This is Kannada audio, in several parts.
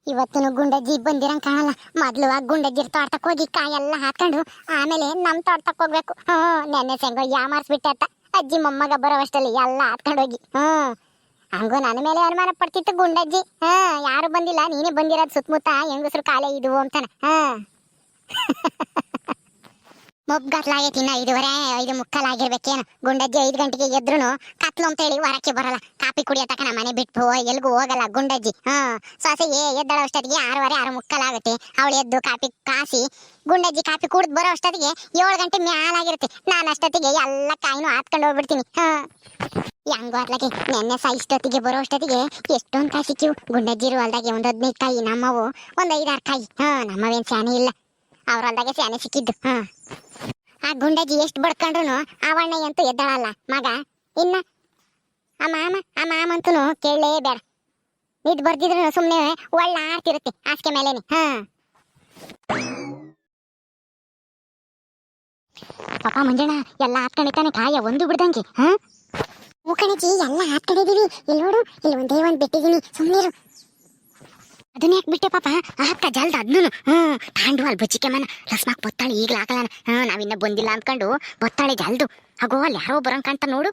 ಇವತ್ತು ಗುಂಡಜ್ಜಿ ಬಂದಿರಂಗ್ ಕಾಣಲ್ಲ. ಮೊದ್ಲು ಆ ಗುಂಡಜ್ಜಿರ್ ತೋಟಕ್ಕೆ ಹೋಗಿ ಕಾಯೆಲ್ಲ ಹಾಕೊಂಡು ಆಮೇಲೆ ನಮ್ ತೋಟಕ್ಕೆ ಹೋಗ್ಬೇಕು. ನೆನ್ನೆ ಸಂಗೋ ಯಾಮಾರ್ಸ್ಬಿಟ್ಟೆ ಅತ್ತ. ಅಜ್ಜಿ ಮೊಮ್ಮಗ ಬರೋವಷ್ಟಲ್ಲಿ ಎಲ್ಲ ಹಾಕೊಂಡು ಹೋಗಿ. ಹಂಗೋ ನನ್ನ ಮೇಲೆ ಅನುಮಾನ ಪಡ್ತಿತ್ತು ಗುಂಡಜ್ಜಿ. ಯಾರು ಬಂದಿಲ್ಲ, ನೀನೇ ಬಂದಿರೋದು. ಸುತ್ತಮುತ್ತ ಹೆಂಗಸ್ರು ಕಾಲೇ ಇದುವು ಅಂತಾನ. ಮೊಬ್ಗತ್ಲಾಗೈತಿ. ಇನ್ನ 5:15 5:45 ಆಗಿರ್ಬೇಕೇನು. ಗುಂಡಜ್ಜಿ 5 ಗಂಟೆಗೆ ಎದ್ರುನು ಕತ್ಲು ಅಂತ ಹೇಳಿ ಹೊರಕ್ಕೆ ಬರಲ್ಲ. ಕಾಪಿ ಕುಡಿಯತಕ್ಕ ನಮ್ಮ ಮನೆ ಬಿಟ್ಟು ಎಲ್ಗೂ ಹೋಗಲ್ಲ ಗುಂಡಜ್ಜಿ. ಸೊಸೆ ಎದ್ದಳ ಅಷ್ಟೊತ್ತಿಗೆ 6:15 6:45 ಆಗುತ್ತೆ. ಅವಳು ಎದ್ದು ಕಾಪಿ ಕಾಸಿ ಗುಂಡಜ್ಜಿ ಕಾಪಿ ಕುಡ್ದು ಬರೋ ಅಷ್ಟೊತ್ತಿಗೆ 7 ಗಂಟೆ ಮ್ಯಾಲಾಗಿರುತ್ತೆ. ನಾನು ಅಷ್ಟೊತ್ತಿಗೆ ಎಲ್ಲ ಕಾಯಿನೂ ಹಾತ್ಕೊಂಡು ಹೋಗ್ಬಿಡ್ತೀನಿ. ಹೆಂಗೋ ಅತ್ಲಾಗೆ ನೆನ್ನೆ ಇಷ್ಟೊತ್ತಿಗೆ ಬರೋ ಅಷ್ಟೊತ್ತಿಗೆ ಎಷ್ಟೊಂದು ಕಾಯಿ ಸಿಕ್ಕಿವು. ಗುಂಡಜ್ಜಿರು ಹೊಲ್ದಾಗೆ 15 ಕಾಯಿ, ನಮ್ಮವು 5-6 ಕಾಯಿ. ನಮ್ಮವೇನ್ ಸ್ಯಾನೆ ಇಲ್ಲ, ಅವ್ರ ಹೊಲ್ದಾಗೆ ಸ್ಯಾನೆ ಸಿಕ್ಕಿದ್ದು. ಆ ಗುಂಡಜ್ಜಿ ಎಷ್ಟು ಬಡ್ಕೊಂಡ್ರು ಅವಣ್ಣ ಅಂತೂ ಎದ್ದಾಳಲ್ಲ ಮಗ. ಇನ್ನ ಆ ಮಾಮ ಅಂತೂ ಕೇಳಲೇ ಬೇಡ. ನಿದ್ ಬರ್ದಿದ್ರು ಸುಮ್ನೆ ಒಳ್ಳ ಆಡ್ತಿರುತ್ತೆ ಹಾಸಿಗೆ ಮೇಲೇನೆ. ಪಾಪ ಮಂಜಣ್ಣ ಎಲ್ಲ ಹಾತ್ಕೊಂಡಿತಾನೆ ಕಾಯ ಒಂದು ಬಿಡ್ದಂಗೆ. ಮೂಕಣಜ್ಜಿ ಎಲ್ಲ ಹಾತ್ಕೊಂಡಿದೀವಿ. ಇಲ್ಲಿ ನೋಡು, ಇಲ್ಲಿ ಒಂದೇ ಒಂದ್ ಬಿಟ್ಟಿದೀನಿ, ಸುಮ್ನಿರು. ಅದನ್ನ ಯಾಕೆ ಬಿಟ್ಟೆ ಪಾಪ? ಅಕ್ಕ ಜಲ್ದ ಅದ್ನು ತಾಂಡು ಅಲ್ಲಿ ಬಚ್ಚಿಕೆ ಮನ ಲಸ್ಮಾಕ್ ಬತ್ತಾಳೆ. ಈಗ್ಲ ಹಾಕಲಾನ. ನಾವಿನ್ನ ಬಂದಿಲ್ಲ ಅಂದ್ಕೊಂಡು ಬತ್ತಾಳೆ ಜಲ್ದು. ಹಾಗೋ ಅಲ್ಲಿ ಯಾರೋ ಬರಂಗ್ ಕಾಣ್ತಾ ನೋಡು.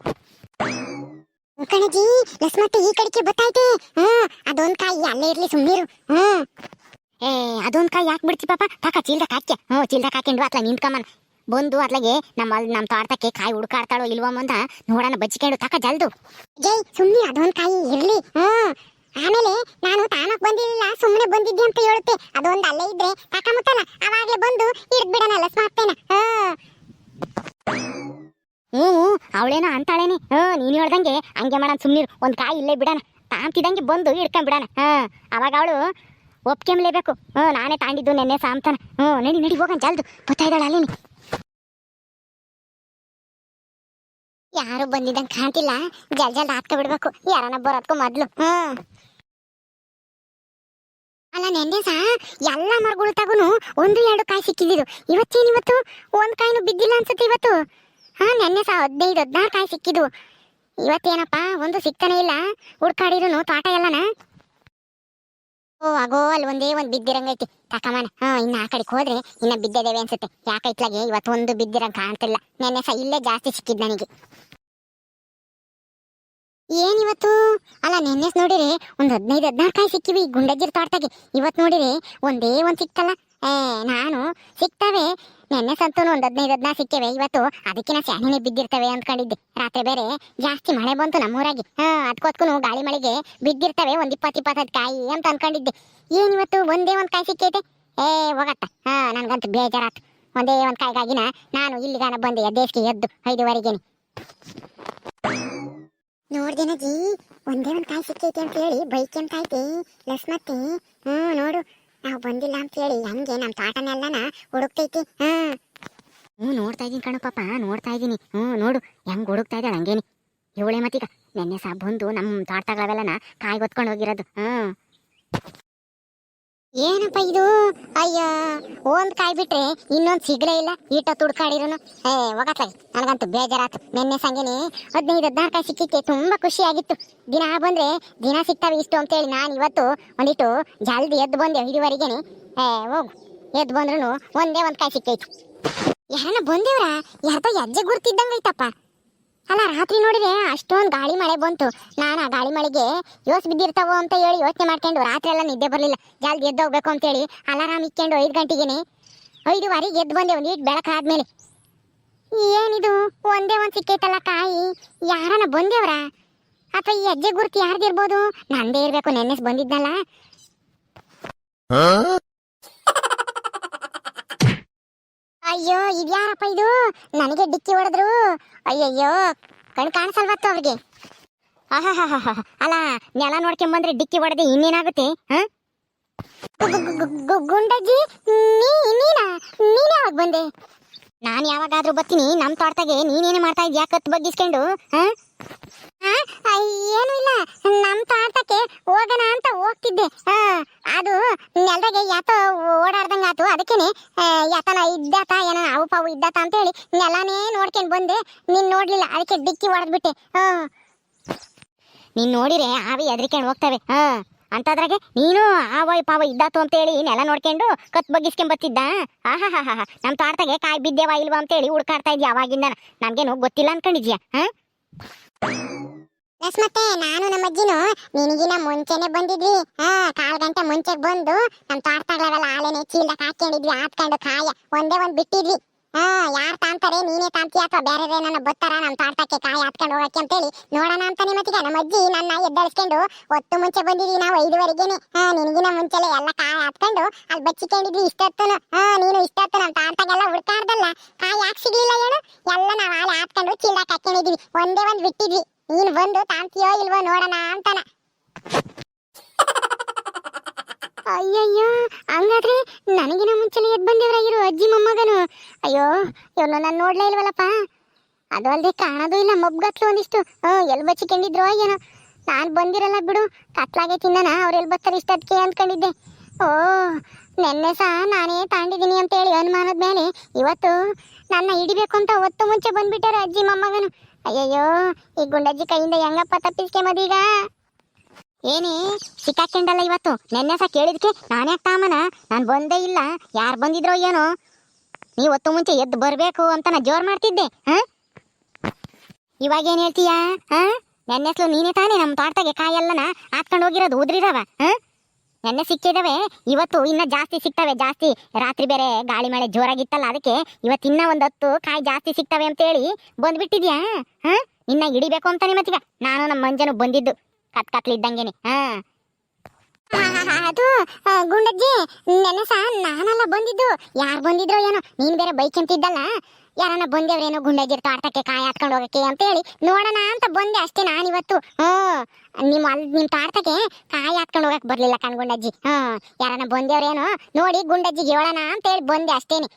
ಕಣಜಿ ಲಸ್ಮತ್ತ ಈ ಕಡೆಗೆ ಬತ್ತಾಯ್ತೆ. ಅದೊಂದ್ ಕಾಯಿ ಅಲ್ಲೇ ಇರ್ಲಿ, ಸುಮ್ನಿರು. ಅದೊಂದ್ ಕಾಯಿ ಯಾಕೆ ಬಿಡ್ತಿ ಪಾಪ? ತಾಕ ಚೀಲ್ದಾಗ ಹಾಕ್ಯ. ಚೀಲ್ದಾಗ ಹಾಕೊಂಡು ಅತ್ಲ ನಿಂತ್ಕಮ್ಮನ ಬಂದು ಅತ್ಲಾಗೆ ನಮ್ಮ ತೋಟಕ್ಕೆ ಕಾಯಿ ಹುಡ್ಕಾಡ್ತಾಳೋ ಇಲ್ವೋ ಮುಂದ ನೋಡೋಣ ಬಚ್ಚಿಕೊಂಡು ತಾಕ ಜಲ್ದು. ಜೈ ಸುಮ್ನಿ, ಅದೊಂದ್ ಕಾಯಿ ಇರ್ಲಿ. ಆಮೇಲೆ ನಾನು ತಾನಕ್ ಬಂದಿಲ್ಲ, ಸುಮ್ಮನೆ ಬಂದಿದ್ದೆ ಅಂತ ಹೇಳುತ್ತೆ. ಅದೊಂದು ಅಲ್ಲೇ ಇದ್ರೆ ಕಾಕಮುತ್ತಲ್ಲ, ಅವಾಗ್ಲೇ ಬಂದು ಹಿಡ್ದು ಬಿಡೋಣ ಲಸ್ಮಾಕ್ತೇನ. ಅವಳೇನೋ ಅಂತಾಳೇನೆ. ನೀನ್ ಹೇಳ್ದಂಗೆ ಹಂಗೆ ಮಾಡೋಣ, ಸುಮ್ನಿರು. ಒಂದ್ ಕಾಯಿ ಇಲ್ಲೇ ಬಿಡೋಣ, ತಾಂತಿದಂಗೆ ಬಂದು ಹಿಡ್ಕೊಂಡ್ ಬಿಡೋಣ. ಅವಾಗ ಅವಳು ಒಪ್ಕೊಂಬ್ಲೇಬೇಕು. ನಾನೇ ತಾಂಡಿದ್ದು ನೆನ್ನೆ ಸಾಂತಾನ. ನಡಿ ಹೋಗೋಣ ಜಲ್ದು. ಗೊತ್ತಾಯ್ದಾಳ ಅಲ್ಲೇನಿ. ಯಾರು ಬಂದಿದ್ದಂಗೆ ಕಾಣ್ತಿಲ್ಲ. ಜಲ್ದ ಹಾಕ ಬಿಡ್ಬೇಕು, ಯಾರನ್ನ ಬರೋದ್ಕೂ ಮೊದ್ಲು. ಅಲ್ಲ ನೆನ್ನೆ ಎಲ್ಲ ಮರಗಳು ತಗುನು 1-2 ಕಾಯಿ ಸಿಕ್ಕಿದ್ದು. ಇವತ್ತು ಒಂದ್ ಕಾಯಿನೂ ಬಿದ್ದಿಲ್ಲ ಅನ್ಸುತ್ತೆ ಇವತ್ತು. ನೆನ್ನೆ 15-16 ಕಾಯಿ ಸಿಕ್ಕಿದ್ವು. ಇವತ್ತೇನಪ್ಪ ಒಂದು ಸಿಗ್ತಾನೆ ಇಲ್ಲ. ಹುಡ್ಕಾಡಿದ್ರು ತೋಟ ಎಲ್ಲನ. ಆಗೋ ಅಲ್ಲಿ ಒಂದೇ ಒಂದ್ ಬಿದ್ದಿರಂಗೈತಿ ತಕಮನ. ಇನ್ನ ಆ ಕಡೆಗೆ ಹೋದ್ರೆ ಇನ್ನ ಬಿದ್ದಿದ್ದೇವೆ ಅನ್ಸುತ್ತೆ. ಯಾಕೈತ್ಲಾಗೆ ಇವತ್ತು ಒಂದು ಬಿದ್ದಿರಂಗ್ ಕಾಣ್ತಿಲ್ಲ. ನೆನ್ನೆ ಇಲ್ಲೇ ಜಾಸ್ತಿ ಸಿಕ್ಕಿದ್ ನನಗೆ. ಏನಿವತ್ತು? ಅಲ್ಲ ನೆನ್ನೆ ನೋಡಿರಿ ಒಂದ್ 15-16 ಕಾಯಿ ಸಿಕ್ಕಿವಿ ಗುಂಡಜ್ಜಿರ್ ತೋಟದಾಗೆ. ಇವತ್ ನೋಡಿರಿ ಒಂದೇ ಒಂದ್ ಸಿಕ್ತಲ್ಲ. ನಾನು ಸಿಕ್ತವೆ ನೆನ್ನೆ ಸಂತೂ ಒಂದ್ 15-16 ಸಿಕ್ಕಿವೆ. ಇವತ್ತು ಅದಕ್ಕಿನ ಸ್ಯಾನಿನೇ ಬಿದ್ದಿರ್ತವೆ ಅಂದ್ಕೊಂಡಿದ್ದೆ. ರಾತ್ರಿ ಬೇರೆ ಜಾಸ್ತಿ ಮಳೆ ಬಂತು ನಮ್ಮೂರಾಗಿ. ಅದ್ಕೋತ್ಕು ಗಾಳಿ ಮಳೆಗೆ ಬಿದ್ದಿರ್ತವೆ ಒಂದ್ 20-25 ಕಾಯಿ ಅಂತ ಅನ್ಕೊಂಡಿದ್ದೆ. ಏನಿವತ್ತು ಒಂದೇ ಒಂದ್ ಕಾಯಿ ಸಿಕ್ಕೈತೆ. ಹೋಗತ್ತ. ನನ್ಗಂತೂ ಬೇಜಾರಾತು. ಒಂದೇ ಒಂದ್ ಕಾಯಿಗಾಗಿನ ನಾನು ಇಲ್ಲಿಗಾನ ಬಂದೆ ದೇಶಕ್ಕೆ ಎದ್ದು 5:15ಗೆನೆ. ನೋಡ್ದೇನಜ್ಜಿ, ಒಂದೇ ಒಂದ್ ಕಾಯಿ ಸಿಕ್ಕೈತೆ ಅಂತ ಹೇಳಿ ಬೈಕೆಂತಾಯ್ತೆ ಲಸ್ಮತ್ತೆ. ನೋಡು, ನಾವು ಬಂದಿಲ್ಲ ಅಂತ ಹೇಳಿ ಹಂಗೆ ನಮ್ಮ ತೋಟನೆಲ್ಲನ ಹುಡುಕ್ತೈತಿ. ನೋಡ್ತಾ ಇದೀನಿ ಕಣು ಪಾಪ, ನೋಡ್ತಾ ಇದೀನಿ. ನೋಡು ಹೆಂಗ್ ಹುಡುಕ್ತಾ ಇದ್ದಾಳೆ ಹಂಗೇನಿ. ಇವಳೆ ಮತ್ತೀಗ ನೆನ್ನೆ ಬಂದು ನಮ್ಮ ತೋಟಗಳವೆಲ್ಲನ ಕಾಯಿ ಹೊತ್ಕೊಂಡು ಹೋಗಿರೋದು. ಏನಪ್ಪ ಇದು? ಅಯ್ಯ, ಒಂದ್ ಕಾಯಿ ಬಿಟ್ರೆ ಇನ್ನೊಂದ್ ಸಿಗ್ಲೇ ಇಲ್ಲ. ಈಟ ತುಡ್ಕಾಡಿರೋನು. ಹೋಗತ್ಲಾಗಿ ನನಗಂತೂ ಬೇಜಾರಾತು. ನೆನ್ನೆ ಸಂಗೆನೆ 15-16 ಕಾಯಿ ಸಿಕ್ಕಿಕ್ಕೆ ತುಂಬಾ ಖುಷಿ ಆಗಿತ್ತು. ದಿನ ಬಂದ್ರೆ ದಿನ ಸಿಗ್ತಾವೆ ಇಷ್ಟು ಅಂತೇಳಿ ನಾನು ಇವತ್ತು ಒಂದಿಟ್ಟು ಜಲ್ದಿ ಎದ್ದು ಬಂದೆ 5:15ಗೆನೆ. ಹೋಗು, ಎದ್ದು ಬಂದ್ರು ಒಂದೇ ಒಂದ್ ಕಾಯಿ ಸಿಕ್ಕೈತು. ಯಾರನ್ನ ಬಂದೇವ್ರ? ಯಾರ್ದೋ ಹೆಜ್ಜೆ ಗುರ್ತಿದ್ದಂಗೈತಪ್ಪ. ಅಲ್ಲ ರಾತ್ರಿ ನೋಡಿದ್ರೆ ಅಷ್ಟೊಂದು ಗಾಳಿ ಮಳೆ ಬಂತು. ನಾನು ಆ ಗಾಳಿ ಮಳೆಗೆ ಯೋಸ್ ಬಿದ್ದಿರ್ತಾವೋ ಅಂತ ಹೇಳಿ ಯೋಚನೆ ಮಾಡ್ಕೊಂಡು ರಾತ್ರಿ ಎಲ್ಲ ನಿದ್ದೆ ಬರಲಿಲ್ಲ. ಜಲ್ದಿ ಎದ್ದು ಹೋಗ್ಬೇಕು ಅಂತೇಳಿ ಅಲಾರಾಮ್ ಇಕ್ಕೊಂಡು 5 ಗಂಟೆಗೆನೆ 5:15ಗೆ ಎದ್ದು ಬಂದೆ. ಒಂದು ಈಟ್ ಬೆಳಕಾದ್ಮೇಲೆ ಏನಿದು ಒಂದೇ ಒಂದು ಸಿಕ್ಕೈತಲ್ಲ ಕಾಯಿ? ಯಾರನ್ನ ಬಂದೇವ್ರ ಅಥವಾ ಈ ಹೆಜ್ಜೆ ಗುರ್ತು ಯಾರ್ದಿರ್ಬೋದು? ನಂದೇ ಇರ್ಬೇಕು, ನೆನ್ನೆ ಬಂದಿದ್ನಲ್ಲ. ಅಯ್ಯೋ, ಇದ್ಯಾರಪ್ಪ ಇದು? ನನಗೆ ಡಿಕ್ಕಿ ಹೊಡೆದ್ರು. ಅಯ್ಯಯ್ಯೋ, ಕಣ್ ಕಾಣಿಸಲ್ವತ್ತು ಅವ್ರಿಗೆ. ಅಲ್ಲ ನೆಲ ನೋಡ್ಕೊಂಬಂದ್ರೆ ಡಿಕ್ಕಿ ಹೊಡೆದೆ ಇನ್ನೇನಾಗುತ್ತೆ? ಗುಂಡಜ್ಜಿ, ನೀನ್ ಯಾವಾಗ ಬಂದೆ? ನಾನು ಯಾವಾಗಾದ್ರೂ ಬರ್ತೀನಿ ನಮ್ಮ ತೋಟದಾಗೆ. ನೀನೇನು ಮಾಡ್ತಾ ಇದ್ಯಾ ಕತ್ತು ಬಗ್ಗಿಸ್ಕೊಂಡು? ಏನು ಇಲ್ಲ, ನಮ್ಮ ತೋಟಕ್ಕೆ ಹೋಗೋಣ ಅಂತ ಹೋಗ್ತಿದ್ದೆ. ಅದು ನೆಲದಾಗೆ ಯಾತೋ ಓಡಾಡ್ದಂಗ ಆತು. ಅದಕ್ಕೇನೆ ಯಾತನ ಇದ್ದಾತ ಏನೋ ಅವು ಪಾವು ಇದ್ದಾತ ಅಂತ ಹೇಳಿ ನೆಲನೇ ನೋಡ್ಕೊಂಡು ಬಂದೆ. ನೀನ್ ನೋಡ್ಲಿಲ್ಲ, ಅದಕ್ಕೆ ಡಿಕ್ಕಿ ಹೊಡೆದ್ಬಿಟ್ಟೆ. ನೀನ್ ನೋಡಿರೆ ಆವಿ ಎದ್ರಿಕೊಂಡು ಹೋಗ್ತವೆ. ಅಂತದ್ರಾಗೆ ನೀನು ಆವಯ್ ಪಾವ ಇದ್ದಾತು ಅಂತೇಳಿ ನೆಲ ನೋಡ್ಕೊಂಡು ಕತ್ ಬಗ್ಗಿಸ್ಕೊಂಬತ್ತಿದ್ದ. ಆಹಾ ಹಾ ಹಾ ನಮ್ಮ ತೋಟದಾಗೆ ಕಾಯಿ ಬಿದ್ದೇವಾ ಇಲ್ವಾ ಅಂತೇಳಿ ಹುಡ್ಕಾಡ್ತಾ ಇದ್ಯಾ ಅವಾಗಿಂದ. ನನ್ಗೇನು ಗೊತ್ತಿಲ್ಲ ಅನ್ಕೊಂಡಿದ್ಯಾ? ಮತ್ತೆ ನಾನು ನಮ್ಮ ಅಜ್ಜಿನು ನಿನಗಿನ ಮುಂಚೆನೆ ಬಂದಿದ್ವಿ. 1/4 ಗಂಟೆ ಮುಂಚೆ ಬಂದು ನಮ್ಮ ತೋಟದಾಗಲೆಲ್ಲ ಆಳೆನೆ ಚೀಲದಾಗ ಹಾಕೊಂಡಿದ್ವಿ, ಹಾತ್ಕೊಂಡು ಕಾಯ ಒಂದೇ ಒಂದ್ ಬಿಟ್ಟಿದ್ವಿ. ಯಾರು ತಾಂತಾರೆ, ನೀನೇ ತಾಂತೀಯ ಅಥವಾ ಬೇರೆ ನನ್ನ ಬತ್ತಾರ ನಮ್ಮ ತೋಟಕ್ಕೆ ಕಾಯಿ ಹಾತ್ಕೊಂಡು ಹೋಗಕ್ಕೆ ಅಂತೇಳಿ ನೋಡೋಣ ಅಂತಾನೆ. ಮತ್ತೀಗ ನಮ್ಮ ಅಜ್ಜಿ ನನ್ನ ಎದ್ದಳಿಸ್ಕೊಂಡು ಹೊತ್ತು ಮುಂಚೆ ಬಂದಿದ್ವಿ ನಾವು 5:30ಗೆನೆ. ನಿನಗಿನ ಮುಂಚೆಲೆ ಎಲ್ಲ ಕಾಯಿ ಹಾತ್ಕೊಂಡು ಅಲ್ಲಿ ಬಚ್ಚಿಕೊಂಡಿದ್ವಿ ಇಷ್ಟೊತ್ತು. ನೀನು ಇಷ್ಟೊತ್ತು ನಮ್ಮ ತೋಟದಾಗೆಲ್ಲ ಹುಡ್ಕಾಡ್ದಲ್ಲ, ಕಾಯಿ ಯಾಕೆ ಸಿಗ್ಲಿಲ್ಲ ಹೇಳು? ಎಲ್ಲ ನಾವು ಹಾಳೆ ಹಾತ್ಕೊಂಡು ಚೀಲದಾಗ ಹಾಕೊಂಡಿದ್ವಿ, ಒಂದೇ ಒಂದ್ ಬಿಟ್ಟಿದ್ವಿ. ನೀನು ಬಂದು ತಾಂತೀಯೋ ಇಲ್ವೋ ನೋಡೋಣ ಅಂತಾನ. ಅಯ್ಯಯ್ಯೋ, ಹಂಗಾದ್ರೆ ನನಗಿನ ಮುಂಚೆನೆ ಎದ್ದು ಬಂದಿವ್ರಾಗಿರು ಅಜ್ಜಿ ಮೊಮ್ಮಗನು. ಅಯ್ಯೋ ಇವನು ನಾನು ನೋಡ್ಲೇ ಇಲ್ವಲ್ಲಪ್ಪ. ಅದು ಅಲ್ಲದೆ ಕಾಣೋದು ಇಲ್ಲ, ಮಬ್ಗತ್ಲು ಒಂದಿಷ್ಟು. ಎಲ್ಲಿ ಬಚ್ಚಿಕೊಂಡಿದ್ರು ಏನೋ. ನಾನು ಬಂದಿರಲ್ಲ ಬಿಡು, ಕತ್ಲಾಗೆ ತಿನ್ನನ ಅವ್ರು ಎಲ್ಲಿ ಬರ್ತಾರೆ ಇಷ್ಟದಕ್ಕೆ ಅಂದ್ಕೊಂಡಿದ್ದೆ. ಓ, ನೆನ್ನೆ ಸಹ ನಾನೇ ತಾಂಡಿದ್ದೀನಿ ಅಂತೇಳಿ ಅನುಮಾನದ ಮೇಲೆ ಇವತ್ತು ನನ್ನ ಹಿಡಿಬೇಕು ಅಂತ ಹೊತ್ತು ಮುಂಚೆ ಬಂದ್ಬಿಟ್ಟಾರ ಅಜ್ಜಿ ಮೊಮ್ಮಗನು. ಅಯ್ಯಯ್ಯೋ, ಈ ಗುಂಡಜ್ಜಿ ಕೈಯಿಂದ ಹೆಂಗಪ್ಪ ತಪ್ಪಿಸ್ಕೊಂಬದೀಗ? ಏನೇ ಸಿಕ್ಕಾಕೊಂಡಲ್ಲ ಇವತ್ತು. ನೆನ್ನೆ ಸಹ ಕೇಳಿದ್ಕೆ ನಾನೇ ತಾಮನ, ನಾನು ಬಂದೇ ಇಲ್ಲ, ಯಾರು ಬಂದಿದ್ರೋ ಏನೋ. ನೀ ಹೊತ್ತು ಮುಂಚೆ ಎದ್ದು ಬರಬೇಕು ಅಂತ ನಾ ಜೋರು ಮಾಡ್ತಿದ್ದೆ. ಇವಾಗೇನು ಹೇಳ್ತೀಯಾ? ನೆನ್ನೆಸ್ಲು ನೀನೇ ತಾನೇ ನಮ್ಮ ತೋಟದಾಗೆ ಕಾಯೆಲ್ಲನ ಹಾಕ್ಕೊಂಡು ಹೋಗಿರೋದು ಉದ್ರಿರವ. ನೆನ್ನೆ ಸಿಕ್ಕಿದಾವೆ, ಇವತ್ತು ಇನ್ನ ಜಾಸ್ತಿ ಸಿಗ್ತವೆ. ಜಾಸ್ತಿ ರಾತ್ರಿ ಬೇರೆ ಗಾಳಿ ಮಳೆ ಜೋರಾಗಿತ್ತಲ್ಲ, ಅದಕ್ಕೆ ಇವತ್ತು ಇನ್ನ 10 ಕಾಯಿ ಜಾಸ್ತಿ ಸಿಗ್ತವೆ ಅಂತೇಳಿ ಬಂದ್ಬಿಟ್ಟಿದ್ಯಾ? ನಿನ್ನ ಹಿಡಿಬೇಕು ಅಂತಾನೆ ಮತ್ತೀಗ ನಾನು ನಮ್ಮ ಮಂಜನು ಬಂದಿದ್ದು ಕತ್ಲಿದ್ದಂಗೆನೆ. ಅದು ಗುಂಡಜ್ಜಿ, ನೆನ್ನೆ ಸಹ ನಾನೆಲ್ಲ ಬಂದಿದ್ದು. ಯಾರು ಬಂದಿದ್ರೋ ಏನೋ, ನೀನ್ ಬೇರೆ ಬೈಕ್ ಅಂತಿದ್ದಲ್ಲ, ಯಾರನ್ನ ಬಂದೇವ್ರೇನೋ ಗುಂಡಜ್ಜಿರ್ ತೋಟಕ್ಕೆ ಕಾಯಿ ಹಾತ್ಕೊಂಡು ಹೋಗಕ್ಕೆ ಅಂತೇಳಿ ನೋಡೋಣ ಅಂತ ಬಂದೆ ಅಷ್ಟೇ ನಾನಿವತ್ತು. ನಿಮ್ ತೋಟಕ್ಕೆ ಕಾಯಿ ಹಾತ್ಕೊಂಡು ಹೋಗಕ್ ಬರ್ಲಿಲ್ಲ ಕಣ್ಗುಂಡಜ್ಜಿ. ಯಾರನ್ನ ಬಂದೇವ್ರೇನೋ ನೋಡಿ ಗುಂಡಜ್ಜಿಗೆ ಹೇಳೋಣ ಅಂತೇಳಿ ಬಂದೆ ಅಷ್ಟೇನೆ.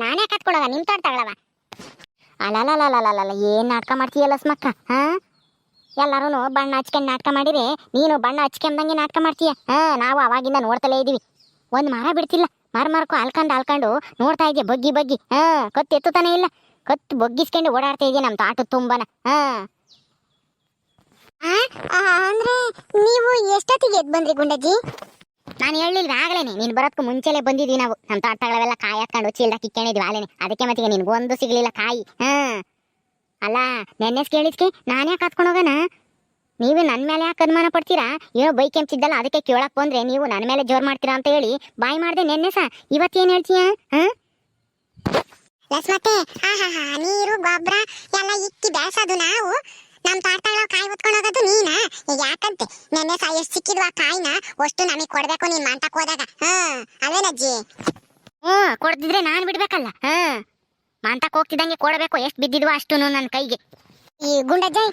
ನಾನೇ ಕತ್ಕೊಂಡು ಹೋಗ ನಿಮ್ ತೋಟಗಳವ. ಅಲ್ಲ ಏನ್ ನಾಟಕ ಮಾಡ್ತೀಯಲ್ಲ ಸ್ಮಕ್ಕ. ಎಲ್ಲರೂ ಬಣ್ಣ ಹಚ್ಕೊಂಡು ನಾಟಕ ಮಾಡಿದ್ರೆ ನೀನು ಬಣ್ಣ ಹಚ್ಕೊಂಡಂಗೆ ನಾಟಕ ಮಾಡ್ತೀಯ. ನಾವು ಅವಾಗಿಂದ ನೋಡ್ತಲೇ ಇದೀವಿ. ಒಂದ್ ಮರ ಬಿಡ್ತಿಲ್ಲ, ಮರಕ್ಕೂ ಅಲ್ಕೊಂಡು ನೋಡ್ತಾ ಇದೆಯಾ ಬಗ್ಗಿ ಬಗ್ಗಿ. ಕತ್ತು ಎತ್ತುತ್ತಾನೆ ಇಲ್ಲ, ಕತ್ತು ಬಗ್ಗಿಸ್ಕೊಂಡು ಓಡಾಡ್ತಾ ಇದೆಯಾ ನಮ್ಮ ತೋಟದ ತುಂಬನ. ಅಂದ್ರೆ ನೀವು ಎಷ್ಟೊತ್ತಿಗೆ ಎದ್ದು ಬಂದ್ರಿ ಗುಂಡಜ್ಜಿ? ನಾನು ಹೇಳಿಲ್ವ ಆಗ್ಲೇನೆ, ನೀನು ಬರೋದಕ್ಕೂ ಮುಂಚೆಲೆ ಬಂದಿದ್ವಿ ನಾವು. ನಮ್ಮ ತೋಟಗಳೆಲ್ಲ ಕಾಯಿ ಹಾಕೊಂಡು ಚೀಲದಾಗ ಕಿಕ್ಕೊಂಡಿದ್ವಿ ಆಲೇನೆ. ಅದಕ್ಕೆ ಮತ್ತೀಗ ನಿನ್ಗೊಂದು ಸಿಗ್ಲಿಲ್ಲ ಕಾಯಿ. ಅಲ್ಲ ನೆನ್ನೆ ಕೇಳಿದ್ಕೆ ನಾನು ಯಾಕೆ ಹಾತ್ಕೊಂಡು ಹೋಗೋಣ? ನೀವು ನನ್ನ ಮೇಲೆ ಯಾಕೆ ಅನುಮಾನ ಪಡ್ತೀರಾ? ಏನೋ ಬೈಕ್ ಎಂತಿದ್ದಲ್ಲ ಅದಕ್ಕೆ ಕೇಳಕ್ ಬಂದ್ರೆ ನೀವು ನನ್ನ ಮೇಲೆ ಜೋರ್ ಮಾಡ್ತೀರಾ ಅಂತ ಹೇಳಿ ಬಾಯ್ ಮಾಡ್ದೆ ನೆನ್ನೆ ಸಹ. ಇವತ್ತೇನು ಹೇಳ್ತೀಯ? ಲಕ್ಷ್ಮತ್ತೆ, ನೀರು ಗೊಬ್ಬರ ಎಲ್ಲ ಇಕ್ಕಿ ಬೆಳೆಸೋದು ನಾವು, ನಮ್ಮ ತೋಟಗಳ ಕಾಯಿ ಹೊತ್ಕೊಂಡು ಹೋಗೋದು ನೀನ. ಯಾಕಂತೆ ನೆನ್ನೆ ಸಹ ಎಷ್ಟು ಸಿಕ್ಕಿದ್ವು ಆ ಕಾಯಿನ ಅಷ್ಟು ನಮಗೆ ಕೊಡ್ಬೇಕು ನೀನ್ ಮಂಟಕ್ ಹೋದಾಗ. ಅದೇನಜ್ಜಿ? ಕೊಡ್ದಿದ್ರೆ ನಾನು ಬಿಡ್ಬೇಕಲ್ಲ. ಮಂಟಕ್ ಹೋಗ್ತಿದ್ದಂಗೆ ಕೊಡಬೇಕು, ಎಷ್ಟು ಬಿದ್ದಿದ್ವು ಅಷ್ಟು ನನ್ನ ಕೈಗೆ. ಈ ಗುಂಡಜ್ಜಯ್,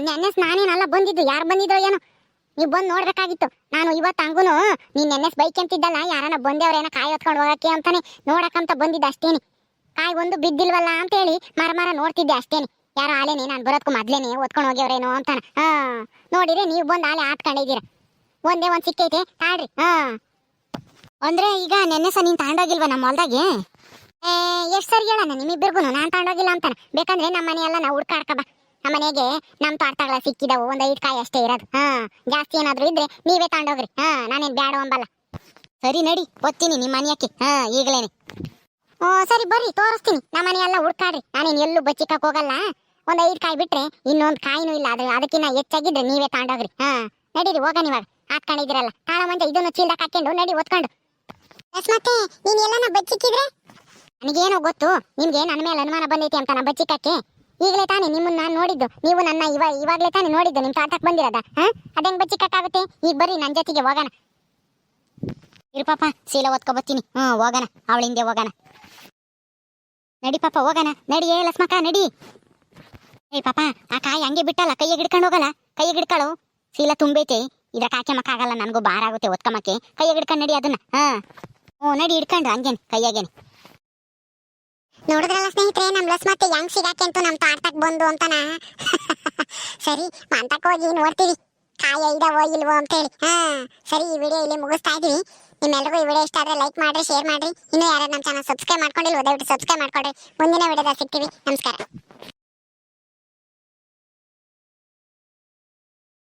ನೆನ್ನೆ ನಾನೇನಲ್ಲ ಬಂದಿದ್ದು, ಯಾರು ಬಂದಿದ್ದೋ ಏನೋ, ನೀವು ಬಂದು ನೋಡ್ಬೇಕಾಗಿತ್ತು. ನಾನು ಇವತ್ತು ಹಂಗೂನು ನೀನ್ ನೆನ್ನೆ ಬೈಕ್ ಅಂತಿದ್ದಲ್ಲ, ಯಾರನ್ನ ಬಂದೇವ್ರೇನ ಕಾಯಿ ಹೊತ್ಕೊಂಡು ಹೋಗಕ್ಕೆ ಅಂತಾನೆ ನೋಡಕ್ಕಂತ ಬಂದಿದ್ದೆ ಅಷ್ಟೇನೆ. ಕಾಯಿ ಒಂದು ಬಿದ್ದಿಲ್ವಲ್ಲ ಅಂತೇಳಿ ಮರ ನೋಡ್ತಿದ್ದೆ ಅಷ್ಟೇನೆ. ಯಾರೋ ಆಲೇನೆ ನಾನು ಬರೋದಕ್ಕೂ ಮೊದ್ಲೇನೆ ಓದ್ಕೊಂಡು ಹೋಗ್ಯವ್ರೇನೋ ಅಂತಾನ. ನೋಡಿದ್ರೆ ನೀವು ಬಂದು ಆಲೆ ಹಾತ್ಕೊಂಡಿದ್ದೀರ. ಒಂದೇ ಒಂದು ಸಿಕ್ಕೈತೆ ತಾಡ್ರಿ. ಅಂದ್ರೆ ಈಗ ನೆನ್ನೆ ಸಹ ನೀನು ತಗೊಂಡೋಗಿಲ್ವ ನಮ್ಮ ಹೊಲ್ದಾಗೆ? ಎಷ್ಟು ಸರಿ ಹೇಳಣ್ಣ ನಿಮ್ಮಿಬ್ಬರಿಗೂ ನಾನು ತಗೊಂಡೋಗಿಲ್ಲ ಅಂತಾನ. ಬೇಕಂದ್ರೆ ನಮ್ಮ ಮನೆಯೆಲ್ಲ ನಾವು ಹುಡ್ಕಾಡ್ಕಬ. ನಮ್ಮ ಮನೆಗೆ ನಮ್ಮ ತೋಟಗಳ ಸಿಕ್ಕಿದವು ಒಂದು 5 ಕಾಯಿ ಅಷ್ಟೇ ಇರೋದು. ಜಾಸ್ತಿ ಏನಾದ್ರು ಇದ್ರೆ ನೀವೇ ತಗೊಂಡೋಗ್ರಿ. ನಾನೇನು ಬ್ಯಾಡ ಅಂಬಲ್ಲ. ಸರಿ ನಡಿ, ಓದ್ತೀನಿ ನಿಮ್ಮ ಮನೆಯಕ್ಕೆ ಈಗಲೇನೆ. ಸರಿ ಬರ್ರಿ ತೋರಿಸ್ತೀನಿ. ನಮ್ಮ ಮನೆಯೆಲ್ಲ ಹುಡ್ಕಾಡ್ರಿ, ನಾನೇನು ಎಲ್ಲೂ ಬಚ್ಚಿಕಕ್ಕೆ ಹೋಗಲ್ಲ. ಒಂದು 5 ಕಾಯಿ ಬಿಟ್ರೆ ಇನ್ನೊಂದು ಕಾಯಿನೂ ಇಲ್ಲ. ಅದಕ್ಕಿಂತ ಹೆಚ್ಚಾಗಿದ್ರೆ ನೀವೇ ತಗೊಂಡೋಗ್ರಿ. ನಡೀರಿ ಹೋಗೋಣ. ಇವಾಗ ಹಾಕೊಂಡಿದ್ದೀರಲ್ಲ ತಾಳ ಮಂಜ, ಇದನ್ನು ಚೀಲದಾಗ ಹಾಕೊಂಡು ನಡಿ ಓದ್ಕೊಂಡು. ಮತ್ತೆ ನೀನು ಎಲ್ಲನ ಬಚ್ಚಿಕ್ಕಿದ್ರೆ ನನಗೇನೋ ಗೊತ್ತು, ನಿಮ್ಗೆ ನನ್ನ ಮೇಲೆ ಅನುಮಾನ ಬಂದೈತಿ ಅಂತ ನಾ ಬಚ್ಚಿಕಕ್ಕೆ. ಈಗಲೇ ತಾನೇ ನಿಮ್ಮನ್ನ ನಾನು ನೋಡಿದ್ದು, ನೀವು ನನ್ನ ಇವಾಗಲೇ ತಾನೇ ನೋಡಿದ್ದು ನಿಮ್ಮ ತೋಟಕ್ಕೆ ಬಂದಿರೋದ. ಅದೇಂಗೆ ಬಚ್ಚಿಕಕ್ಕಾಗುತ್ತೆ? ಈಗ ಬರ್ರಿ ನನ್ನ ಜೊತೆಗೆ ಹೋಗೋಣ. ಇರು ಪಾಪ, ಸೀಲ ಓದ್ಕೊ ಬರ್ತೀನಿ. ಹೋಗೋಣ, ಅವಳ ಹಿಂದೆ ಹೋಗೋಣ. ನಡಿ ಪಾಪ ಹೋಗೋಣ. ನಡಿ ಲಕ್ಷ್ಮಕ್ಕ ನಡಿ. ಏ ಪಾಪ, ಆ ಕಾಯಿ ಹಂಗೆ ಬಿಟ್ಟಲ್ಲ, ಕೈಯಾಗ ಹಿಡ್ಕೊಂಡು ಹೋಗಲ್ಲ. ಕೈಯಾಗ ಹಿಡ್ಕೊಳ್ಳು, ಸೀಲ ತುಂಬೈತೆ. ಇದ್ರ ಹಾಕ್ಯಮಕ್ಕಾಗಲ್ಲ, ನನಗೂ ಭಾರ ಆಗುತ್ತೆ ಒತ್ಕಮಕ್ಕೆ. ಕೈಯಾಗ ಹಿಡ್ಕೊಂಡು ನಡಿ ಅದನ್ನ. ನಡಿ ಹಿಡ್ಕೊಂಡು ಹಂಗೇನು ಕೈಯಾಗೇನೆ. ನೋಡಿದ್ರಲ್ಲ ಸ್ನೇಹಿತರೆ, ನಮ್ ಲಕ್ಷ್ಮತ್ತೆ ಹೆಂಗ್ ಸಿಗಾಕೆಂತು ನಮ್ ತೋಟಕ್ಕೆ ಬಂದು ಅಂತಾನ. ಸರಿ ಮಂತಕ್ಕೆ ಹೋಗಿ ನೋಡ್ತೀವಿ ಕಾಯಿ ಇದಾವೋ ಇಲ್ವೋ ಅಂತೇಳಿ. ಸರಿ, ಈ ವಿಡಿಯೋ ಇಲ್ಲಿ ಮುಗಿಸ್ತಾ ಇದೀವಿ. ನಿಮ್ಮೆಲ್ಲರಿಗೂ ಈ ವಿಡಿಯೋ ಇಷ್ಟ ಆದ್ರೆ ಲೈಕ್ ಮಾಡ್ರಿ, ಶೇರ್ ಮಾಡ್ರಿ. ಇನ್ನೂ ಯಾರು ನಮ್ಮ ಚಾನಲ್ ಸಬ್ಸ್ಕ್ರೈಬ್ ಮಾಡ್ಕೊಂಡಿಲ್ವೋ ದಯವಿಟ್ಟು ಸಬ್ಸ್ಕ್ರೈಬ್ ಮಾಡ್ಕೊಡ್ರಿ. ಮುಂದಿನ ವಿಡಿಯೋದಾಗ ಸಿಗ್ತೀವಿ. ನಮಸ್ಕಾರ.